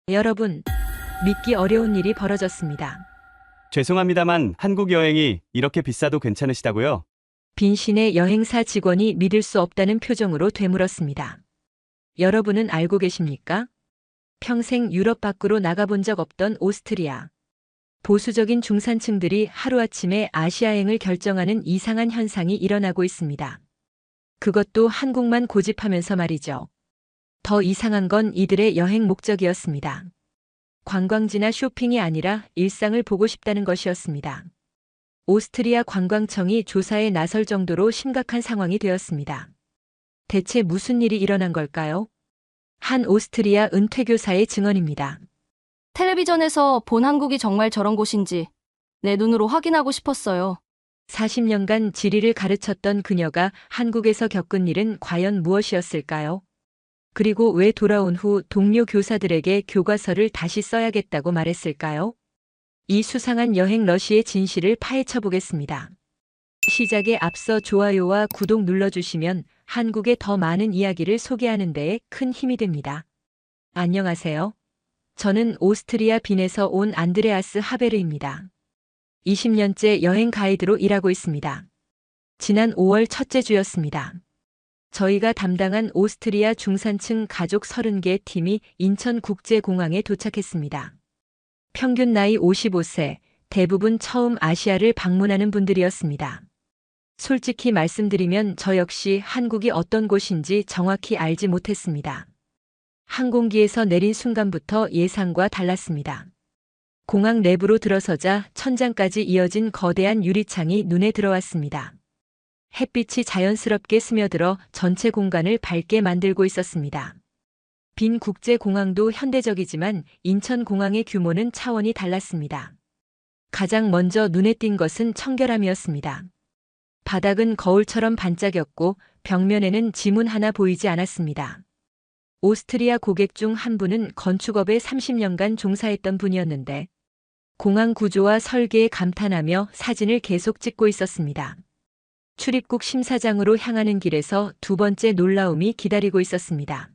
여러분, 믿기 어려운 일이 벌어졌습니다. 죄송합니다만 한국 여행이 이렇게 비싸도 괜찮으시다고요? 빈신의 여행사 직원이 믿을 수 없다는 표정으로 되물었습니다. 여러분은 알고 계십니까? 평생 유럽 밖으로 나가본 적 없던 오스트리아. 보수적인 중산층들이 하루아침에 아시아행을 결정하는 이상한 현상이 일어나고 있습니다. 그것도 한국만 고집하면서 말이죠. 더 이상한 건 이들의 여행 목적이었습니다. 관광지나 쇼핑이 아니라 일상을 보고 싶다는 것이었습니다. 오스트리아 관광청이 조사에 나설 정도로 심각한 상황이 되었습니다. 대체 무슨 일이 일어난 걸까요? 한 오스트리아 은퇴교사의 증언입니다. 텔레비전에서 본 한국이 정말 저런 곳인지 내 눈으로 확인하고 싶었어요. 40년간 지리를 가르쳤던 그녀가 한국에서 겪은 일은 과연 무엇이었을까요? 그리고 왜 돌아온 후 동료 교사들에게 교과서를 다시 써야겠다고 말했을까요? 이 수상한 여행 러시의 진실을 파헤쳐 보겠습니다. 시작에 앞서 좋아요와 구독 눌러주시면 한국의 더 많은 이야기를 소개하는 데에 큰 힘이 됩니다. 안녕하세요. 저는 오스트리아 빈에서 온 안드레아스 하베르입니다. 20년째 여행 가이드로 일하고 있습니다. 지난 5월 첫째 주였습니다. 저희가 담당한 오스트리아 중산층 가족 30개 팀이 인천국제공항에 도착했습니다. 평균 나이 55세, 대부분 처음 아시아를 방문하는 분들이었습니다. 솔직히 말씀드리면 저 역시 한국이 어떤 곳인지 정확히 알지 못했습니다. 항공기에서 내린 순간부터 예상과 달랐습니다. 공항 내부로 들어서자 천장까지 이어진 거대한 유리창이 눈에 들어왔습니다. 햇빛이 자연스럽게 스며들어 전체 공간을 밝게 만들고 있었습니다. 빈 국제공항도 현대적이지만 인천공항의 규모는 차원이 달랐습니다. 가장 먼저 눈에 띈 것은 청결함이었습니다. 바닥은 거울처럼 반짝였고 벽면에는 지문 하나 보이지 않았습니다. 오스트리아 고객 중 한 분은 건축업에 30년간 종사했던 분이었는데 공항 구조와 설계에 감탄하며 사진을 계속 찍고 있었습니다. 출입국 심사장으로 향하는 길에서 두 번째 놀라움이 기다리고 있었습니다.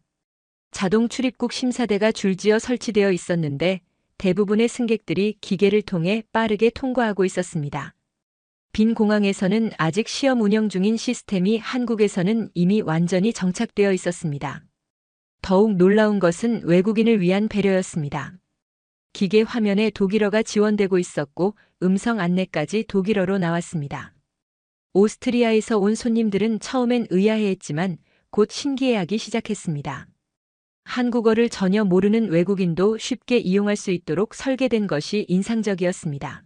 자동 출입국 심사대가 줄지어 설치되어 있었는데 대부분의 승객들이 기계를 통해 빠르게 통과하고 있었습니다. 빈 공항에서는 아직 시험 운영 중인 시스템이 한국에서는 이미 완전히 정착되어 있었습니다. 더욱 놀라운 것은 외국인을 위한 배려였습니다. 기계 화면에 독일어가 지원되고 있었고 음성 안내까지 독일어로 나왔습니다. 오스트리아에서 온 손님들은 처음엔 의아해했지만 곧 신기해하기 시작했습니다. 한국어를 전혀 모르는 외국인도 쉽게 이용할 수 있도록 설계된 것이 인상적이었습니다.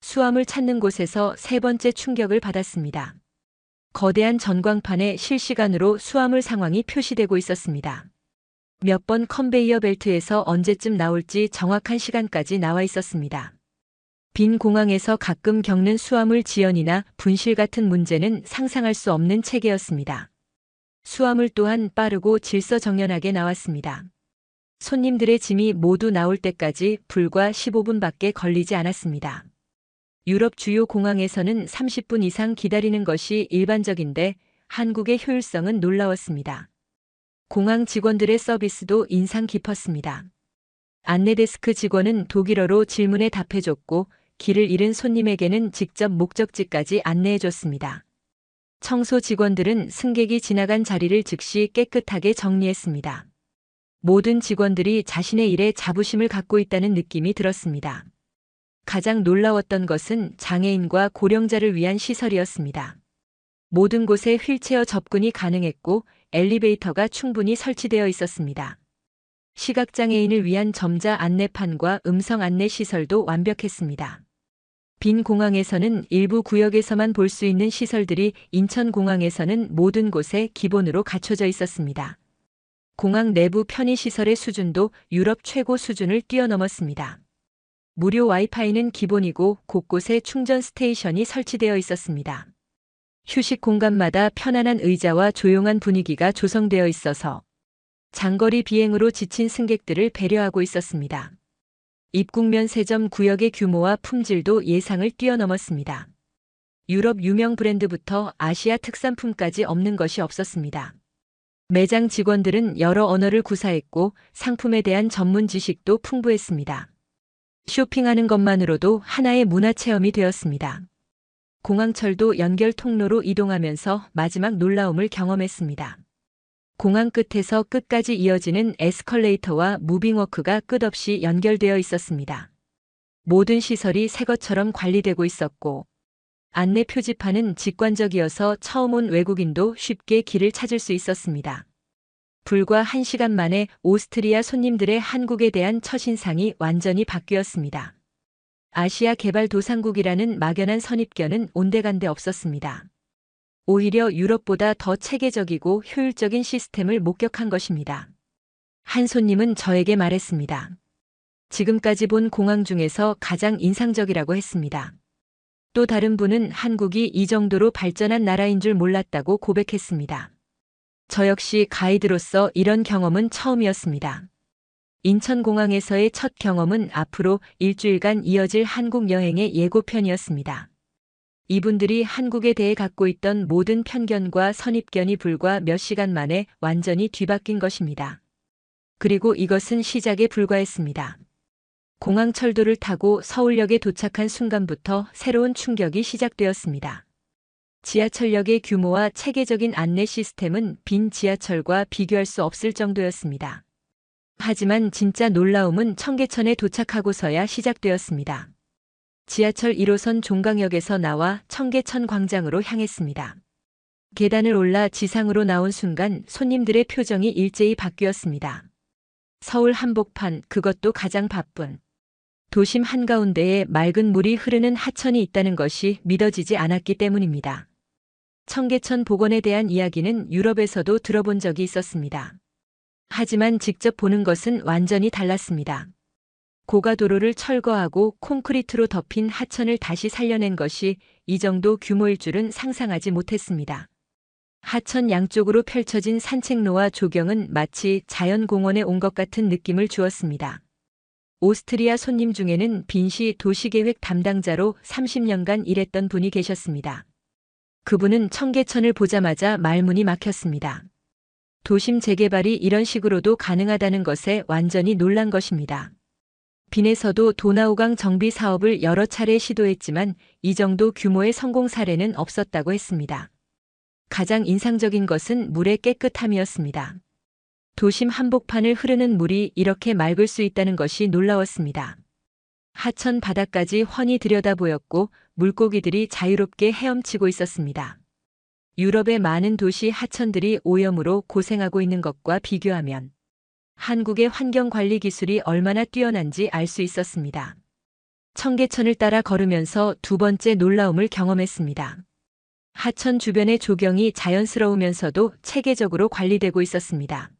수암을 찾는 곳에서 세 번째 충격을 받았습니다. 거대한 전광판에 실시간으로 수화물 상황이 표시되고 있었습니다. 몇 번 컨베이어 벨트에서 언제쯤 나올지 정확한 시간까지 나와 있었습니다. 빈 공항에서 가끔 겪는 수화물 지연이나 분실 같은 문제는 상상할 수 없는 체계였습니다. 수화물 또한 빠르고 질서정연하게 나왔습니다. 손님들의 짐이 모두 나올 때까지 불과 15분밖에 걸리지 않았습니다. 유럽 주요 공항에서는 30분 이상 기다리는 것이 일반적인데 한국의 효율성은 놀라웠습니다. 공항 직원들의 서비스도 인상 깊었습니다. 안내데스크 직원은 독일어로 질문에 답해줬고 길을 잃은 손님에게는 직접 목적지까지 안내해줬습니다. 청소 직원들은 승객이 지나간 자리를 즉시 깨끗하게 정리했습니다. 모든 직원들이 자신의 일에 자부심을 갖고 있다는 느낌이 들었습니다. 가장 놀라웠던 것은 장애인과 고령자를 위한 시설이었습니다. 모든 곳에 휠체어 접근이 가능했고 엘리베이터가 충분히 설치되어 있었습니다. 시각장애인을 위한 점자 안내판과 음성 안내 시설도 완벽했습니다. 빈 공항에서는 일부 구역에서만 볼 수 있는 시설들이 인천공항에서는 모든 곳에 기본으로 갖춰져 있었습니다. 공항 내부 편의시설의 수준도 유럽 최고 수준을 뛰어넘었습니다. 무료 와이파이는 기본이고 곳곳에 충전 스테이션이 설치되어 있었습니다. 휴식 공간마다 편안한 의자와 조용한 분위기가 조성되어 있어서 장거리 비행으로 지친 승객들을 배려하고 있었습니다. 입국면 세점 구역의 규모와 품질도 예상을 뛰어넘었습니다. 유럽 유명 브랜드부터 아시아 특산품까지 없는 것이 없었습니다. 매장 직원들은 여러 언어를 구사했고 상품에 대한 전문 지식도 풍부했습니다. 쇼핑하는 것만으로도 하나의 문화 체험이 되었습니다. 공항철도 연결 통로로 이동하면서 마지막 놀라움을 경험했습니다. 공항 끝에서 끝까지 이어지는 에스컬레이터와 무빙워크가 끝없이 연결되어 있었습니다. 모든 시설이 새 것처럼 관리되고 있었고 안내 표지판은 직관적이어서 처음 온 외국인도 쉽게 길을 찾을 수 있었습니다. 불과 1시간 만에 오스트리아 손님들의 한국에 대한 첫인상이 완전히 바뀌었습니다. 아시아 개발도상국이라는 막연한 선입견은 온데간데 없었습니다. 오히려 유럽보다 더 체계적이고 효율적인 시스템을 목격한 것입니다. 한 손님은 저에게 말했습니다. 지금까지 본 공항 중에서 가장 인상적이라고 했습니다. 또 다른 분은 한국이 이 정도로 발전한 나라인 줄 몰랐다고 고백했습니다. 저 역시 가이드로서 이런 경험은 처음이었습니다. 인천공항에서의 첫 경험은 앞으로 일주일간 이어질 한국 여행의 예고편이었습니다. 이분들이 한국에 대해 갖고 있던 모든 편견과 선입견이 불과 몇 시간 만에 완전히 뒤바뀐 것입니다. 그리고 이것은 시작에 불과했습니다. 공항 철도를 타고 서울역에 도착한 순간부터 새로운 충격이 시작되었습니다. 지하철역의 규모와 체계적인 안내 시스템은 빈 지하철과 비교할 수 없을 정도였습니다. 하지만 진짜 놀라움은 청계천에 도착하고서야 시작되었습니다. 지하철 1호선 종강역에서 나와 청계천 광장으로 향했습니다. 계단을 올라 지상으로 나온 순간 손님들의 표정이 일제히 바뀌었습니다. 서울 한복판, 그것도 가장 바쁜 도심 한가운데에 맑은 물이 흐르는 하천이 있다는 것이 믿어지지 않았기 때문입니다. 청계천 복원에 대한 이야기는 유럽에서도 들어본 적이 있었습니다. 하지만 직접 보는 것은 완전히 달랐습니다. 고가도로를 철거하고 콘크리트로 덮인 하천을 다시 살려낸 것이 이 정도 규모일 줄은 상상하지 못했습니다. 하천 양쪽으로 펼쳐진 산책로와 조경은 마치 자연공원에 온 것 같은 느낌을 주었습니다. 오스트리아 손님 중에는 빈시 도시계획 담당자로 30년간 일했던 분이 계셨습니다. 그분은 청계천을 보자마자 말문이 막혔습니다. 도심 재개발이 이런 식으로도 가능하다는 것에 완전히 놀란 것입니다. 빈에서도 도나우강 정비 사업을 여러 차례 시도했지만 이 정도 규모의 성공 사례는 없었다고 했습니다. 가장 인상적인 것은 물의 깨끗함이었습니다. 도심 한복판을 흐르는 물이 이렇게 맑을 수 있다는 것이 놀라웠습니다. 하천 바닥까지 훤히 들여다 보였고 물고기들이 자유롭게 헤엄치고 있었습니다. 유럽의 많은 도시 하천들이 오염으로 고생하고 있는 것과 비교하면 한국의 환경관리 기술이 얼마나 뛰어난지 알 수 있었습니다. 청계천을 따라 걸으면서 두 번째 놀라움을 경험했습니다. 하천 주변의 조경이 자연스러우면서도 체계적으로 관리되고 있었습니다.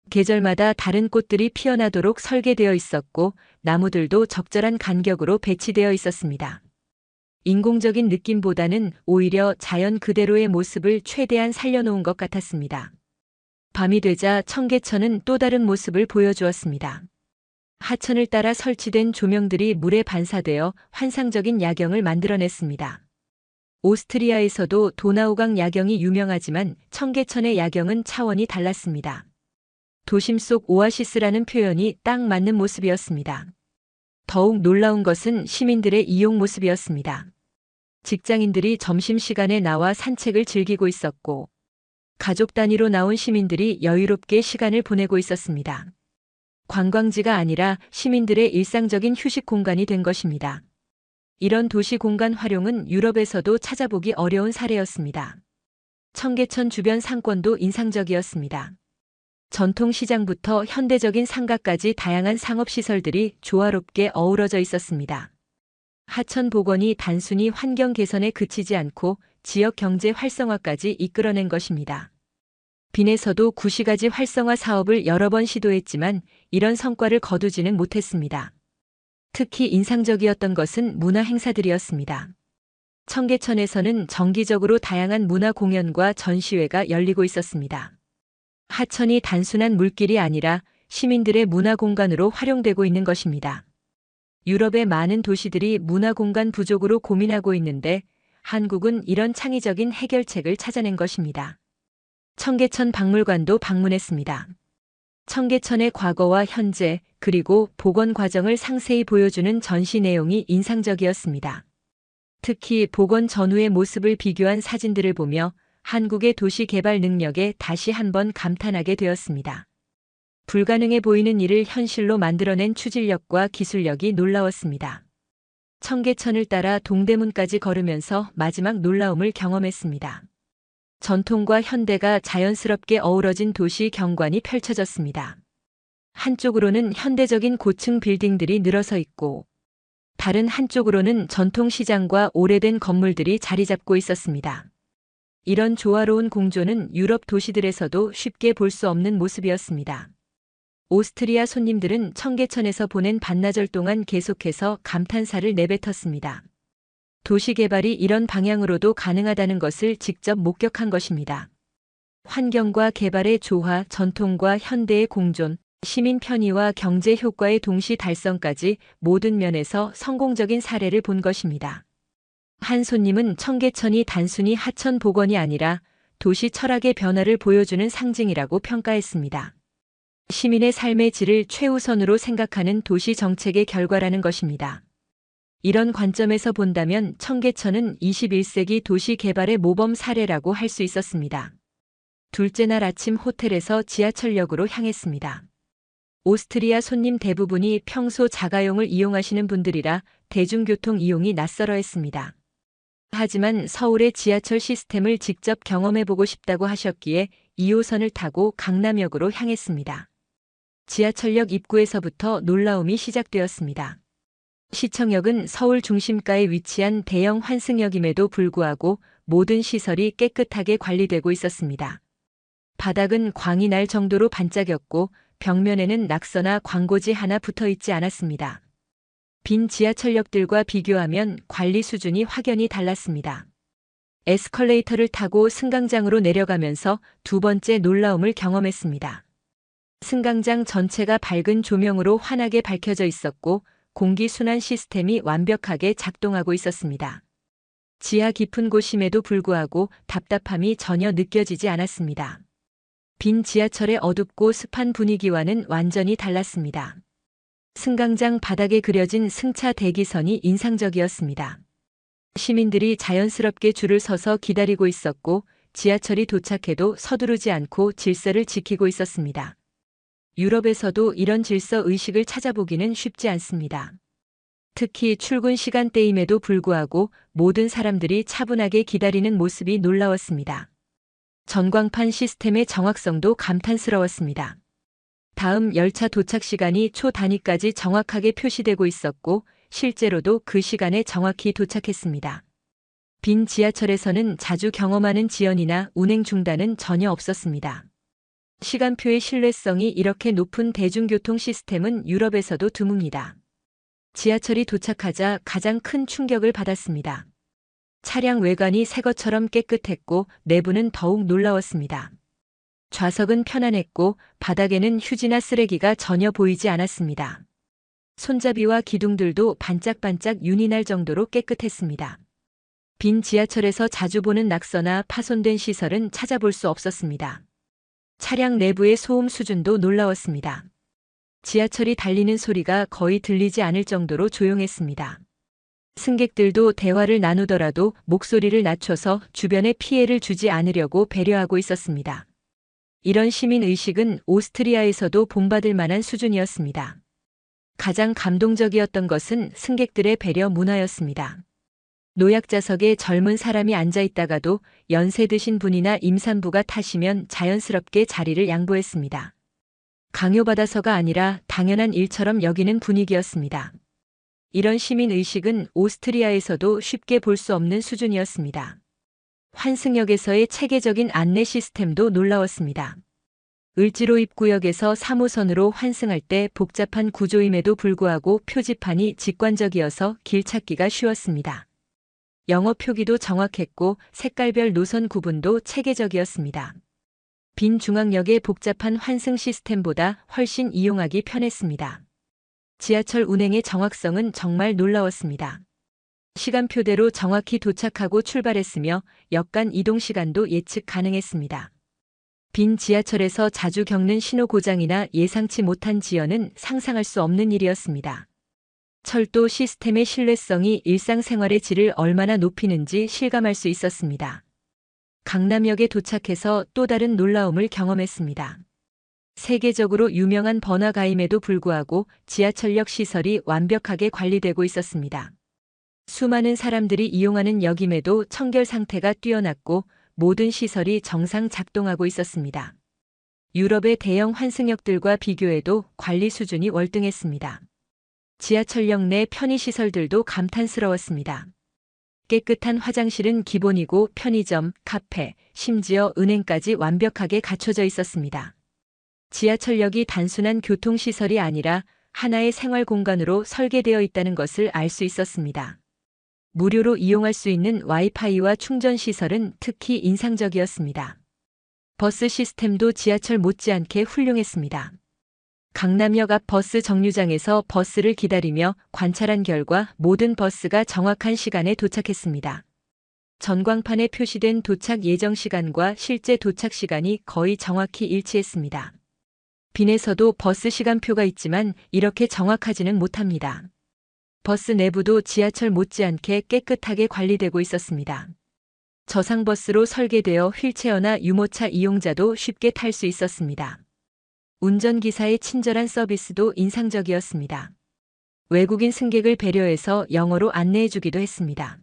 계절마다 다른 꽃들이 피어나도록 설계되어 있었고 나무들도 적절한 간격으로 배치되어 있었습니다. 인공적인 느낌보다는 오히려 자연 그대로의 모습을 최대한 살려놓은 것 같았습니다. 밤이 되자 청계천은 또 다른 모습을 보여주었습니다. 하천을 따라 설치된 조명들이 물에 반사되어 환상적인 야경을 만들어냈습니다. 오스트리아에서도 도나우강 야경이 유명하지만 청계천의 야경은 차원이 달랐습니다. 도심 속 오아시스라는 표현이 딱 맞는 모습이었습니다. 더욱 놀라운 것은 시민들의 이용 모습이었습니다. 직장인들이 점심시간에 나와 산책을 즐기고 있었고 가족 단위로 나온 시민들이 여유롭게 시간을 보내고 있었습니다. 관광지가 아니라 시민들의 일상적인 휴식 공간이 된 것입니다. 이런 도시 공간 활용은 유럽에서도 찾아보기 어려운 사례였습니다. 청계천 주변 상권도 인상적이었습니다. 전통시장부터 현대적인 상가까지 다양한 상업시설들이 조화롭게 어우러져 있었습니다. 하천 복원이 단순히 환경 개선에 그치지 않고 지역 경제 활성화까지 이끌어낸 것입니다. 빈에서도 구시가지 활성화 사업을 여러 번 시도했지만 이런 성과를 거두지는 못했습니다. 특히 인상적이었던 것은 문화 행사들이었습니다. 청계천에서는 정기적으로 다양한 문화 공연과 전시회가 열리고 있었습니다. 하천이 단순한 물길이 아니라 시민들의 문화 공간으로 활용되고 있는 것입니다. 유럽의 많은 도시들이 문화 공간 부족으로 고민하고 있는데 한국은 이런 창의적인 해결책을 찾아낸 것입니다. 청계천 박물관도 방문했습니다. 청계천의 과거와 현재, 그리고 복원 과정을 상세히 보여주는 전시 내용이 인상적이었습니다. 특히 복원 전후의 모습을 비교한 사진들을 보며 한국의 도시 개발 능력에 다시 한번 감탄하게 되었습니다. 불가능해 보이는 일을 현실로 만들어낸 추진력과 기술력이 놀라웠습니다. 청계천을 따라 동대문까지 걸으면서 마지막 놀라움을 경험했습니다. 전통과 현대가 자연스럽게 어우러진 도시 경관이 펼쳐졌습니다. 한쪽으로는 현대적인 고층 빌딩들이 늘어서 있고, 다른 한쪽으로는 전통 시장과 오래된 건물들이 자리 잡고 있었습니다. 이런 조화로운 공조는 유럽 도시들에서도 쉽게 볼 수 없는 모습이었습니다. 오스트리아 손님들은 청계천에서 보낸 반나절 동안 계속해서 감탄사를 내뱉었습니다. 도시 개발이 이런 방향으로도 가능하다는 것을 직접 목격한 것입니다. 환경과 개발의 조화, 전통과 현대의 공존, 시민 편의와 경제 효과의 동시 달성까지 모든 면에서 성공적인 사례를 본 것입니다. 한 손님은 청계천이 단순히 하천 복원이 아니라 도시 철학의 변화를 보여주는 상징이라고 평가했습니다. 시민의 삶의 질을 최우선으로 생각하는 도시 정책의 결과라는 것입니다. 이런 관점에서 본다면 청계천은 21세기 도시 개발의 모범 사례라고 할 수 있었습니다. 둘째 날 아침 호텔에서 지하철역으로 향했습니다. 오스트리아 손님 대부분이 평소 자가용을 이용하시는 분들이라 대중교통 이용이 낯설어했습니다. 하지만 서울의 지하철 시스템을 직접 경험해보고 싶다고 하셨기에 2호선을 타고 강남역으로 향했습니다. 지하철역 입구에서부터 놀라움이 시작되었습니다. 시청역은 서울 중심가에 위치한 대형 환승역임에도 불구하고 모든 시설이 깨끗하게 관리되고 있었습니다. 바닥은 광이 날 정도로 반짝였고 벽면에는 낙서나 광고지 하나 붙어 있지 않았습니다. 빈 지하철역들과 비교하면 관리 수준이 확연히 달랐습니다. 에스컬레이터를 타고 승강장으로 내려가면서 두 번째 놀라움을 경험했습니다. 승강장 전체가 밝은 조명으로 환하게 밝혀져 있었고 공기순환 시스템이 완벽하게 작동하고 있었습니다. 지하 깊은 곳임에도 불구하고 답답함이 전혀 느껴지지 않았습니다. 빈 지하철의 어둡고 습한 분위기와는 완전히 달랐습니다. 승강장 바닥에 그려진 승차 대기선이 인상적이었습니다. 시민들이 자연스럽게 줄을 서서 기다리고 있었고 지하철이 도착해도 서두르지 않고 질서를 지키고 있었습니다. 유럽에서도 이런 질서 의식을 찾아보기는 쉽지 않습니다. 특히 출근 시간대임에도 불구하고 모든 사람들이 차분하게 기다리는 모습이 놀라웠습니다. 전광판 시스템의 정확성도 감탄스러웠습니다. 다음 열차 도착 시간이 초 단위까지 정확하게 표시되고 있었고 실제로도 그 시간에 정확히 도착했습니다. 빈 지하철에서는 자주 경험하는 지연이나 운행 중단은 전혀 없었습니다. 시간표의 신뢰성이 이렇게 높은 대중교통 시스템은 유럽에서도 드뭅니다. 지하철이 도착하자 가장 큰 충격을 받았습니다. 차량 외관이 새 것처럼 깨끗했고 내부는 더욱 놀라웠습니다. 좌석은 편안했고 바닥에는 휴지나 쓰레기가 전혀 보이지 않았습니다. 손잡이와 기둥들도 반짝반짝 윤이 날 정도로 깨끗했습니다. 빈 지하철에서 자주 보는 낙서나 파손된 시설은 찾아볼 수 없었습니다. 차량 내부의 소음 수준도 놀라웠습니다. 지하철이 달리는 소리가 거의 들리지 않을 정도로 조용했습니다. 승객들도 대화를 나누더라도 목소리를 낮춰서 주변에 피해를 주지 않으려고 배려하고 있었습니다. 이런 시민의식은 오스트리아에서도 본받을 만한 수준이었습니다. 가장 감동적이었던 것은 승객들의 배려 문화였습니다. 노약자석에 젊은 사람이 앉아있다가도 연세 드신 분이나 임산부가 타시면 자연스럽게 자리를 양보했습니다. 강요받아서가 아니라 당연한 일처럼 여기는 분위기였습니다. 이런 시민의식은 오스트리아에서도 쉽게 볼 수 없는 수준이었습니다. 환승역에서의 체계적인 안내 시스템도 놀라웠습니다. 을지로 입구역에서 3호선으로 환승할 때 복잡한 구조임에도 불구하고 표지판이 직관적이어서 길 찾기가 쉬웠습니다. 영어 표기도 정확했고 색깔별 노선 구분도 체계적이었습니다. 빈 중앙역의 복잡한 환승 시스템보다 훨씬 이용하기 편했습니다. 지하철 운행의 정확성은 정말 놀라웠습니다. 시간표대로 정확히 도착하고 출발했으며 역 간 이동 시간도 예측 가능했습니다. 빈 지하철에서 자주 겪는 신호 고장이나 예상치 못한 지연은 상상할 수 없는 일이었습니다. 철도 시스템의 신뢰성이 일상생활의 질을 얼마나 높이는지 실감할 수 있었습니다. 강남역에 도착해서 또 다른 놀라움을 경험했습니다. 세계적으로 유명한 번화가임에도 불구하고 지하철역 시설이 완벽하게 관리되고 있었습니다. 수많은 사람들이 이용하는 역임에도 청결 상태가 뛰어났고 모든 시설이 정상 작동하고 있었습니다. 유럽의 대형 환승역들과 비교해도 관리 수준이 월등했습니다. 지하철역 내 편의시설들도 감탄스러웠습니다. 깨끗한 화장실은 기본이고 편의점, 카페, 심지어 은행까지 완벽하게 갖춰져 있었습니다. 지하철역이 단순한 교통시설이 아니라 하나의 생활 공간으로 설계되어 있다는 것을 알 수 있었습니다. 무료로 이용할 수 있는 와이파이와 충전 시설은 특히 인상적이었습니다. 버스 시스템도 지하철 못지않게 훌륭했습니다. 강남역 앞 버스 정류장에서 버스를 기다리며 관찰한 결과 모든 버스가 정확한 시간에 도착했습니다. 전광판에 표시된 도착 예정 시간과 실제 도착 시간이 거의 정확히 일치했습니다. 빈에서도 버스 시간표가 있지만 이렇게 정확하지는 못합니다. 버스 내부도 지하철 못지않게 깨끗하게 관리되고 있었습니다. 저상버스로 설계되어 휠체어나 유모차 이용자도 쉽게 탈 수 있었습니다. 운전기사의 친절한 서비스도 인상적이었습니다. 외국인 승객을 배려해서 영어로 안내해주기도 했습니다.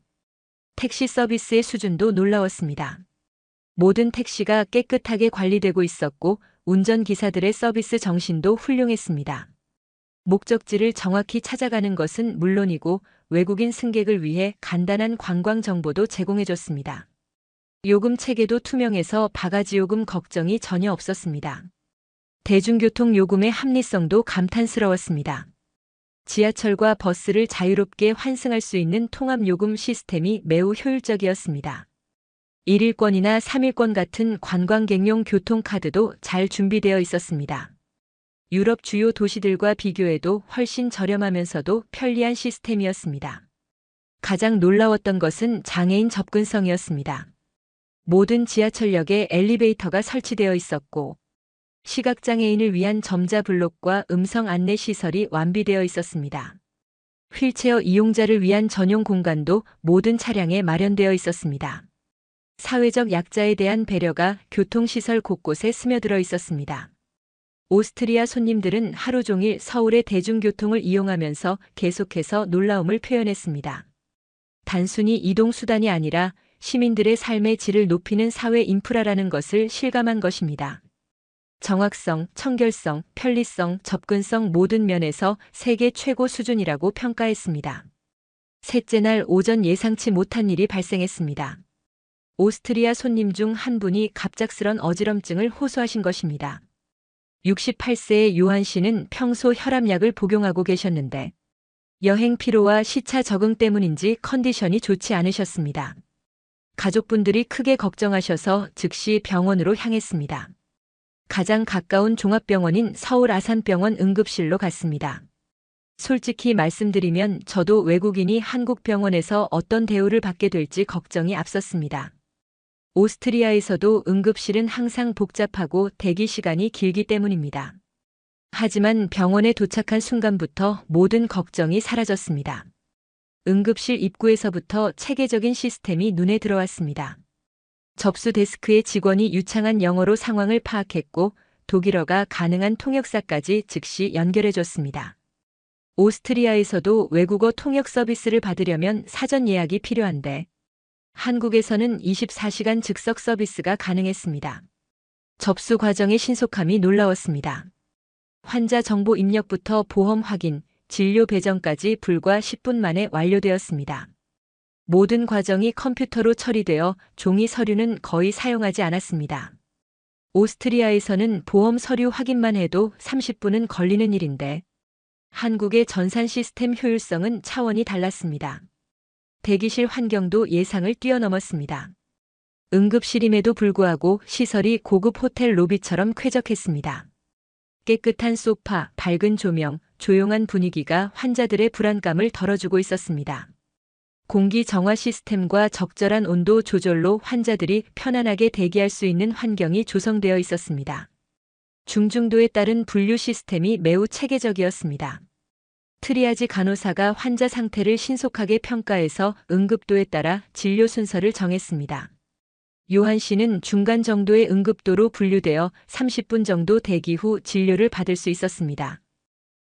택시 서비스의 수준도 놀라웠습니다. 모든 택시가 깨끗하게 관리되고 있었고 운전기사들의 서비스 정신도 훌륭했습니다. 목적지를 정확히 찾아가는 것은 물론이고 외국인 승객을 위해 간단한 관광 정보도 제공해줬습니다. 요금 체계도 투명해서 바가지 요금 걱정이 전혀 없었습니다. 대중교통 요금의 합리성도 감탄스러웠습니다. 지하철과 버스를 자유롭게 환승할 수 있는 통합요금 시스템이 매우 효율적이었습니다. 1일권이나 3일권 같은 관광객용 교통카드도 잘 준비되어 있었습니다. 유럽 주요 도시들과 비교해도 훨씬 저렴하면서도 편리한 시스템이었습니다. 가장 놀라웠던 것은 장애인 접근성이었습니다. 모든 지하철역에 엘리베이터가 설치되어 있었고 시각장애인을 위한 점자 블록과 음성 안내 시설이 완비되어 있었습니다. 휠체어 이용자를 위한 전용 공간도 모든 차량에 마련되어 있었습니다. 사회적 약자에 대한 배려가 교통시설 곳곳에 스며들어 있었습니다. 오스트리아 손님들은 하루 종일 서울의 대중교통을 이용하면서 계속해서 놀라움을 표현했습니다. 단순히 이동수단이 아니라 시민들의 삶의 질을 높이는 사회 인프라라는 것을 실감한 것입니다. 정확성, 청결성, 편리성, 접근성 모든 면에서 세계 최고 수준이라고 평가했습니다. 셋째 날 오전 예상치 못한 일이 발생했습니다. 오스트리아 손님 중 한 분이 갑작스런 어지럼증을 호소하신 것입니다. 68세의 요한 씨는 평소 혈압약을 복용하고 계셨는데 여행 피로와 시차 적응 때문인지 컨디션이 좋지 않으셨습니다. 가족분들이 크게 걱정하셔서 즉시 병원으로 향했습니다. 가장 가까운 종합병원인 서울 아산병원 응급실로 갔습니다. 솔직히 말씀드리면 저도 외국인이 한국 병원에서 어떤 대우를 받게 될지 걱정이 앞섰습니다. 오스트리아에서도 응급실은 항상 복잡하고 대기 시간이 길기 때문입니다. 하지만 병원에 도착한 순간부터 모든 걱정이 사라졌습니다. 응급실 입구에서부터 체계적인 시스템이 눈에 들어왔습니다. 접수 데스크의 직원이 유창한 영어로 상황을 파악했고 독일어가 가능한 통역사까지 즉시 연결해줬습니다. 오스트리아에서도 외국어 통역 서비스를 받으려면 사전 예약이 필요한데 한국에서는 24시간 즉석 서비스가 가능했습니다. 접수 과정의 신속함이 놀라웠습니다. 환자 정보 입력부터 보험 확인, 진료 배정까지 불과 10분 만에 완료되었습니다. 모든 과정이 컴퓨터로 처리되어 종이 서류는 거의 사용하지 않았습니다. 오스트리아에서는 보험 서류 확인만 해도 30분은 걸리는 일인데 한국의 전산 시스템 효율성은 차원이 달랐습니다. 대기실 환경도 예상을 뛰어넘었습니다. 응급실임에도 불구하고 시설이 고급 호텔 로비처럼 쾌적했습니다. 깨끗한 소파, 밝은 조명, 조용한 분위기가 환자들의 불안감을 덜어주고 있었습니다. 공기 정화 시스템과 적절한 온도 조절로 환자들이 편안하게 대기할 수 있는 환경이 조성되어 있었습니다. 중증도에 따른 분류 시스템이 매우 체계적이었습니다. 트리아지 간호사가 환자 상태를 신속하게 평가해서 응급도에 따라 진료 순서를 정했습니다. 요한 씨는 중간 정도의 응급도로 분류되어 30분 정도 대기 후 진료를 받을 수 있었습니다.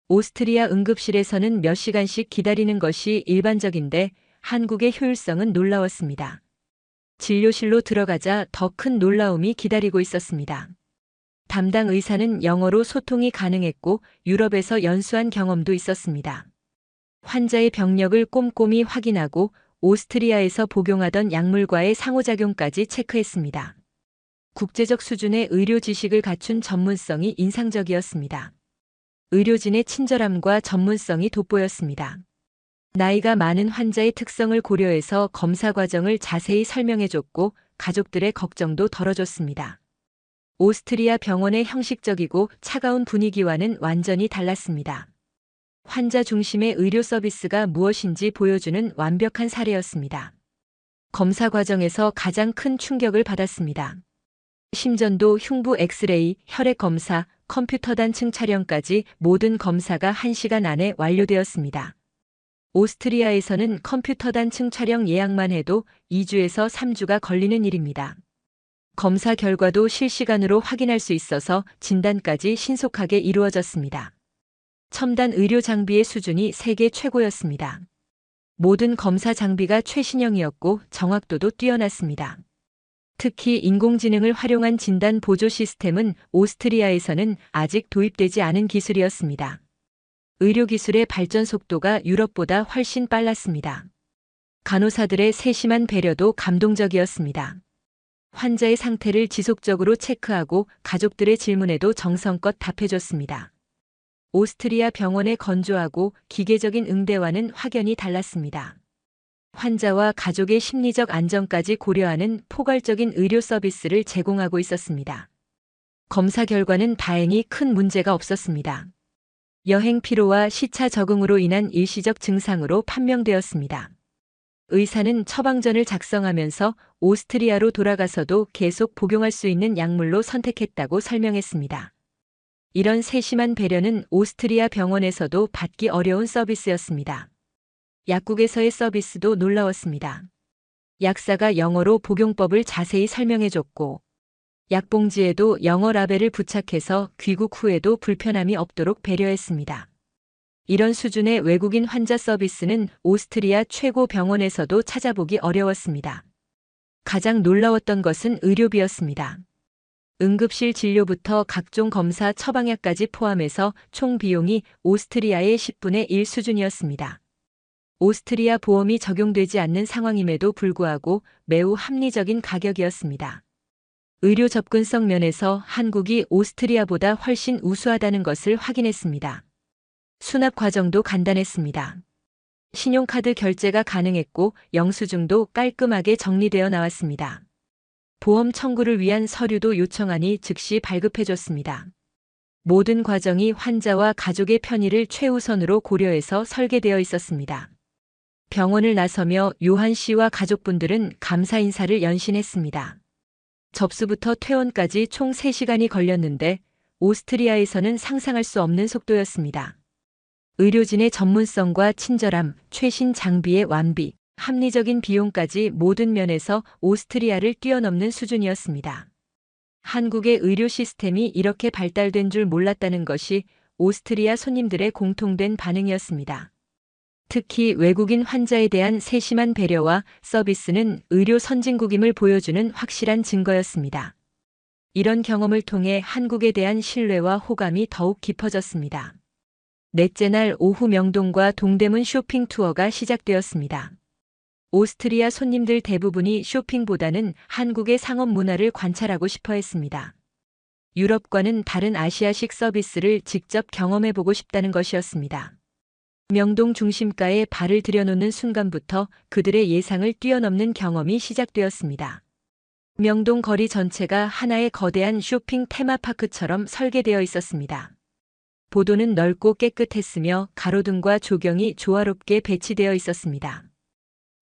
오스트리아 응급실에서는 몇 시간씩 기다리는 것이 일반적인데 한국의 효율성은 놀라웠습니다. 진료실로 들어가자 더 큰 놀라움이 기다리고 있었습니다. 담당 의사는 영어로 소통이 가능했고 유럽에서 연수한 경험도 있었습니다. 환자의 병력을 꼼꼼히 확인하고 오스트리아에서 복용하던 약물과의 상호작용까지 체크했습니다. 국제적 수준의 의료 지식을 갖춘 전문성이 인상적이었습니다. 의료진의 친절함과 전문성이 돋보였습니다. 나이가 많은 환자의 특성을 고려해서 검사 과정을 자세히 설명해줬고 가족들의 걱정도 덜어줬습니다. 오스트리아 병원의 형식적이고 차가운 분위기와는 완전히 달랐습니다. 환자 중심의 의료 서비스가 무엇인지 보여주는 완벽한 사례였습니다. 검사 과정에서 가장 큰 충격을 받았습니다. 심전도, 흉부 엑스레이, 혈액 검사, 컴퓨터 단층 촬영까지 모든 검사가 1시간 안에 완료되었습니다. 오스트리아에서는 컴퓨터 단층 촬영 예약만 해도 2주에서 3주가 걸리는 일입니다. 검사 결과도 실시간으로 확인할 수 있어서 진단까지 신속하게 이루어졌습니다. 첨단 의료 장비의 수준이 세계 최고였습니다. 모든 검사 장비가 최신형이었고 정확도도 뛰어났습니다. 특히 인공지능을 활용한 진단 보조 시스템은 오스트리아에서는 아직 도입되지 않은 기술이었습니다. 의료기술의 발전 속도가 유럽보다 훨씬 빨랐습니다. 간호사들의 세심한 배려도 감동적이었습니다. 환자의 상태를 지속적으로 체크하고 가족들의 질문에도 정성껏 답해줬습니다. 오스트리아 병원의 건조하고 기계적인 응대와는 확연히 달랐습니다. 환자와 가족의 심리적 안정까지 고려하는 포괄적인 의료 서비스를 제공하고 있었습니다. 검사 결과는 다행히 큰 문제가 없었습니다. 여행 피로와 시차 적응으로 인한 일시적 증상으로 판명되었습니다. 의사는 처방전을 작성하면서 오스트리아로 돌아가서도 계속 복용할 수 있는 약물로 선택했다고 설명했습니다. 이런 세심한 배려는 오스트리아 병원에서도 받기 어려운 서비스였습니다. 약국에서의 서비스도 놀라웠습니다. 약사가 영어로 복용법을 자세히 설명해줬고 약봉지에도 영어 라벨을 부착해서 귀국 후에도 불편함이 없도록 배려했습니다. 이런 수준의 외국인 환자 서비스는 오스트리아 최고 병원에서도 찾아보기 어려웠습니다. 가장 놀라웠던 것은 의료비였습니다. 응급실 진료부터 각종 검사 처방약까지 포함해서 총 비용이 오스트리아의 10분의 1 수준이었습니다. 오스트리아 보험이 적용되지 않는 상황임에도 불구하고 매우 합리적인 가격이었습니다. 의료 접근성 면에서 한국이 오스트리아보다 훨씬 우수하다는 것을 확인했습니다. 수납 과정도 간단했습니다. 신용카드 결제가 가능했고 영수증도 깔끔하게 정리되어 나왔습니다. 보험 청구를 위한 서류도 요청하니 즉시 발급해줬습니다. 모든 과정이 환자와 가족의 편의를 최우선으로 고려해서 설계되어 있었습니다. 병원을 나서며 요한 씨와 가족분들은 감사 인사를 연신했습니다. 접수부터 퇴원까지 총 3시간이 걸렸는데 오스트리아에서는 상상할 수 없는 속도였습니다. 의료진의 전문성과 친절함, 최신 장비의 완비, 합리적인 비용까지 모든 면에서 오스트리아를 뛰어넘는 수준이었습니다. 한국의 의료 시스템이 이렇게 발달된 줄 몰랐다는 것이 오스트리아 손님들의 공통된 반응이었습니다. 특히 외국인 환자에 대한 세심한 배려와 서비스는 의료 선진국임을 보여주는 확실한 증거였습니다. 이런 경험을 통해 한국에 대한 신뢰와 호감이 더욱 깊어졌습니다. 넷째 날 오후 명동과 동대문 쇼핑 투어가 시작되었습니다. 오스트리아 손님들 대부분이 쇼핑보다는 한국의 상업 문화를 관찰하고 싶어 했습니다. 유럽과는 다른 아시아식 서비스를 직접 경험해보고 싶다는 것이었습니다. 명동 중심가에 발을 들여놓는 순간부터 그들의 예상을 뛰어넘는 경험이 시작되었습니다. 명동 거리 전체가 하나의 거대한 쇼핑 테마파크처럼 설계되어 있었습니다. 보도는 넓고 깨끗했으며 가로등과 조경이 조화롭게 배치되어 있었습니다.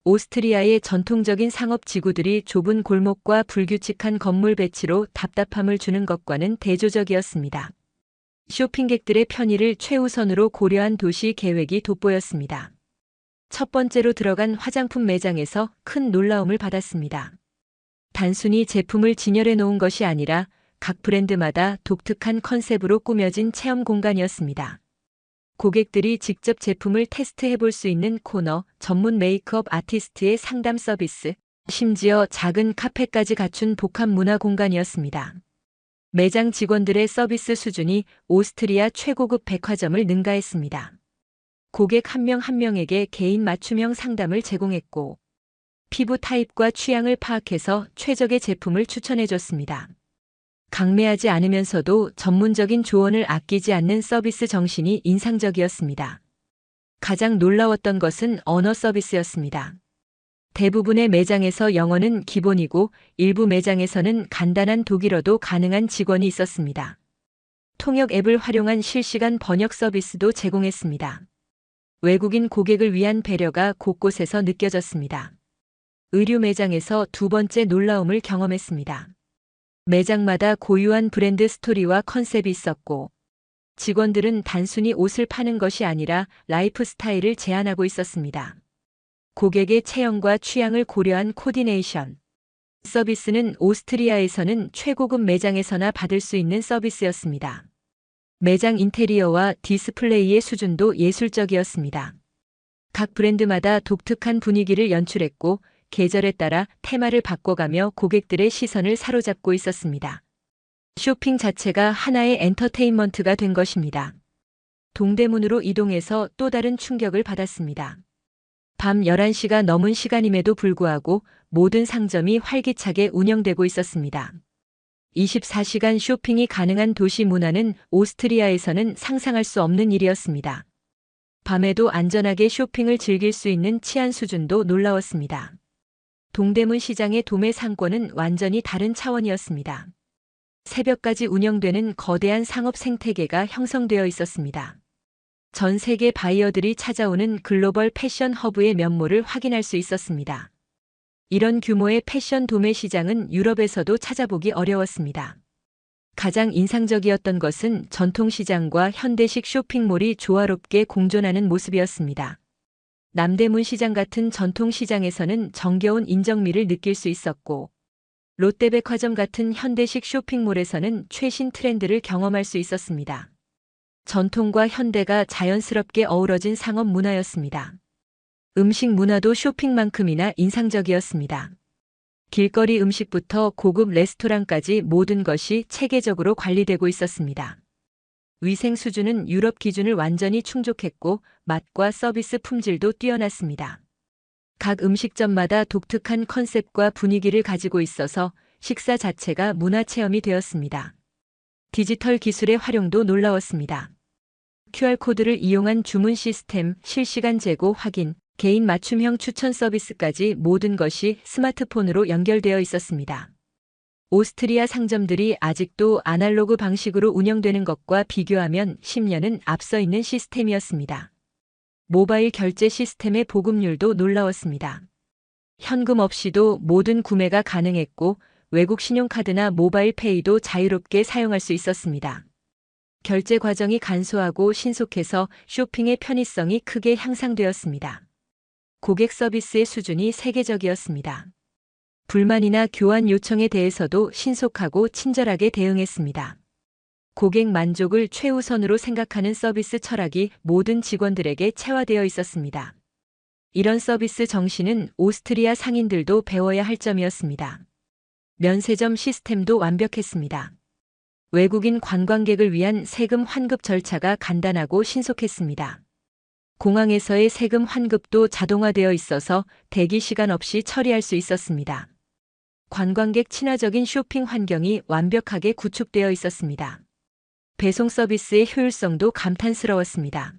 오스트리아의 전통적인 상업 지구들이 좁은 골목과 불규칙한 건물 배치로 답답함을 주는 것과는 대조적이었습니다. 쇼핑객들의 편의를 최우선으로 고려한 도시 계획이 돋보였습니다. 첫 번째로 들어간 화장품 매장에서 큰 놀라움을 받았습니다. 단순히 제품을 진열해 놓은 것이 아니라 각 브랜드마다 독특한 컨셉으로 꾸며진 체험 공간이었습니다. 고객들이 직접 제품을 테스트해 볼 수 있는 코너, 전문 메이크업 아티스트의 상담 서비스, 심지어 작은 카페까지 갖춘 복합 문화 공간이었습니다. 매장 직원들의 서비스 수준이 오스트리아 최고급 백화점을 능가했습니다. 고객 한 명 한 명에게 개인 맞춤형 상담을 제공했고, 피부 타입과 취향을 파악해서 최적의 제품을 추천해 줬습니다. 강매하지 않으면서도 전문적인 조언을 아끼지 않는 서비스 정신이 인상적이었습니다. 가장 놀라웠던 것은 언어 서비스였습니다. 대부분의 매장에서 영어는 기본이고 일부 매장에서는 간단한 독일어도 가능한 직원이 있었습니다. 통역 앱을 활용한 실시간 번역 서비스도 제공했습니다. 외국인 고객을 위한 배려가 곳곳에서 느껴졌습니다. 의류 매장에서 두 번째 놀라움을 경험했습니다. 매장마다 고유한 브랜드 스토리와 컨셉이 있었고, 직원들은 단순히 옷을 파는 것이 아니라 라이프 스타일을 제안하고 있었습니다. 고객의 체형과 취향을 고려한 코디네이션 서비스는 오스트리아에서는 최고급 매장에서나 받을 수 있는 서비스였습니다. 매장 인테리어와 디스플레이의 수준도 예술적이었습니다. 각 브랜드마다 독특한 분위기를 연출했고, 계절에 따라 테마를 바꿔가며 고객들의 시선을 사로잡고 있었습니다. 쇼핑 자체가 하나의 엔터테인먼트가 된 것입니다. 동대문으로 이동해서 또 다른 충격을 받았습니다. 밤 11시가 넘은 시간임에도 불구하고 모든 상점이 활기차게 운영되고 있었습니다. 24시간 쇼핑이 가능한 도시 문화는 오스트리아에서는 상상할 수 없는 일이었습니다. 밤에도 안전하게 쇼핑을 즐길 수 있는 치안 수준도 놀라웠습니다. 동대문 시장의 도매 상권은 완전히 다른 차원이었습니다. 새벽까지 운영되는 거대한 상업 생태계가 형성되어 있었습니다. 전 세계 바이어들이 찾아오는 글로벌 패션 허브의 면모를 확인할 수 있었습니다. 이런 규모의 패션 도매 시장은 유럽에서도 찾아보기 어려웠습니다. 가장 인상적이었던 것은 전통시장과 현대식 쇼핑몰이 조화롭게 공존하는 모습이었습니다. 남대문 시장 같은 전통시장에서는 정겨운 인정미를 느낄 수 있었고, 롯데백화점 같은 현대식 쇼핑몰에서는 최신 트렌드를 경험할 수 있었습니다. 전통과 현대가 자연스럽게 어우러진 상업 문화였습니다. 음식 문화도 쇼핑만큼이나 인상적이었습니다. 길거리 음식부터 고급 레스토랑까지 모든 것이 체계적으로 관리되고 있었습니다. 위생 수준은 유럽 기준을 완전히 충족했고 맛과 서비스 품질도 뛰어났습니다. 각 음식점마다 독특한 컨셉과 분위기를 가지고 있어서 식사 자체가 문화체험이 되었습니다. 디지털 기술의 활용도 놀라웠습니다. QR코드를 이용한 주문 시스템, 실시간 재고 확인, 개인 맞춤형 추천 서비스까지 모든 것이 스마트폰으로 연결되어 있었습니다. 오스트리아 상점들이 아직도 아날로그 방식으로 운영되는 것과 비교하면 10년은 앞서 있는 시스템이었습니다. 모바일 결제 시스템의 보급률도 놀라웠습니다. 현금 없이도 모든 구매가 가능했고 외국 신용카드나 모바일 페이도 자유롭게 사용할 수 있었습니다. 결제 과정이 간소하고 신속해서 쇼핑의 편의성이 크게 향상되었습니다. 고객 서비스의 수준이 세계적이었습니다. 불만이나 교환 요청에 대해서도 신속하고 친절하게 대응했습니다. 고객 만족을 최우선으로 생각하는 서비스 철학이 모든 직원들에게 체화되어 있었습니다. 이런 서비스 정신은 오스트리아 상인들도 배워야 할 점이었습니다. 면세점 시스템도 완벽했습니다. 외국인 관광객을 위한 세금 환급 절차가 간단하고 신속했습니다. 공항에서의 세금 환급도 자동화되어 있어서 대기 시간 없이 처리할 수 있었습니다. 관광객 친화적인 쇼핑 환경이 완벽하게 구축되어 있었습니다. 배송 서비스의 효율성도 감탄스러웠습니다.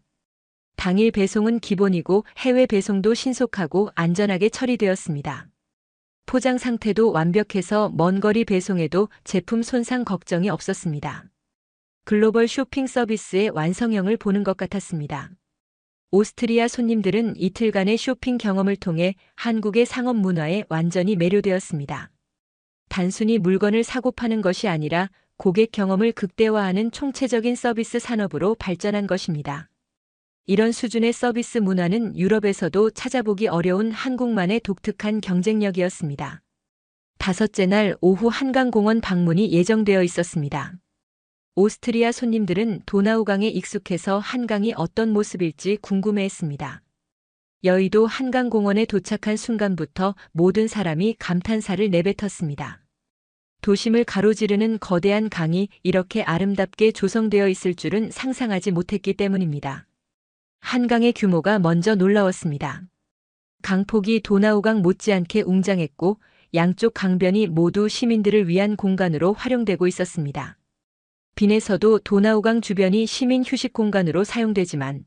당일 배송은 기본이고 해외 배송도 신속하고 안전하게 처리되었습니다. 포장 상태도 완벽해서 먼 거리 배송에도 제품 손상 걱정이 없었습니다. 글로벌 쇼핑 서비스의 완성형을 보는 것 같았습니다. 오스트리아 손님들은 이틀간의 쇼핑 경험을 통해 한국의 상업 문화에 완전히 매료되었습니다. 단순히 물건을 사고 파는 것이 아니라 고객 경험을 극대화하는 총체적인 서비스 산업으로 발전한 것입니다. 이런 수준의 서비스 문화는 유럽에서도 찾아보기 어려운 한국만의 독특한 경쟁력이었습니다. 다섯째 날 오후 한강공원 방문이 예정되어 있었습니다. 오스트리아 손님들은 도나우강에 익숙해서 한강이 어떤 모습일지 궁금해했습니다. 여의도 한강공원에 도착한 순간부터 모든 사람이 감탄사를 내뱉었습니다. 도심을 가로지르는 거대한 강이 이렇게 아름답게 조성되어 있을 줄은 상상하지 못했기 때문입니다. 한강의 규모가 먼저 놀라웠습니다. 강폭이 도나우강 못지않게 웅장했고 양쪽 강변이 모두 시민들을 위한 공간으로 활용되고 있었습니다. 빈에서도 도나우강 주변이 시민 휴식 공간으로 사용되지만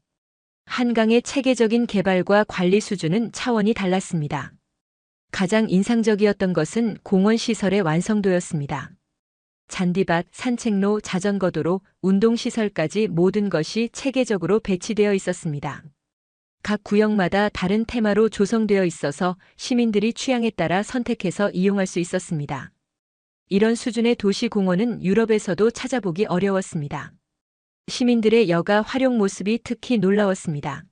한강의 체계적인 개발과 관리 수준은 차원이 달랐습니다. 가장 인상적이었던 것은 공원 시설의 완성도였습니다. 잔디밭, 산책로, 자전거도로, 운동시설까지 모든 것이 체계적으로 배치되어 있었습니다. 각 구역마다 다른 테마로 조성되어 있어서 시민들이 취향에 따라 선택해서 이용할 수 있었습니다. 이런 수준의 도시 공원은 유럽에서도 찾아보기 어려웠습니다. 시민들의 여가 활용 모습이 특히 놀라웠습니다.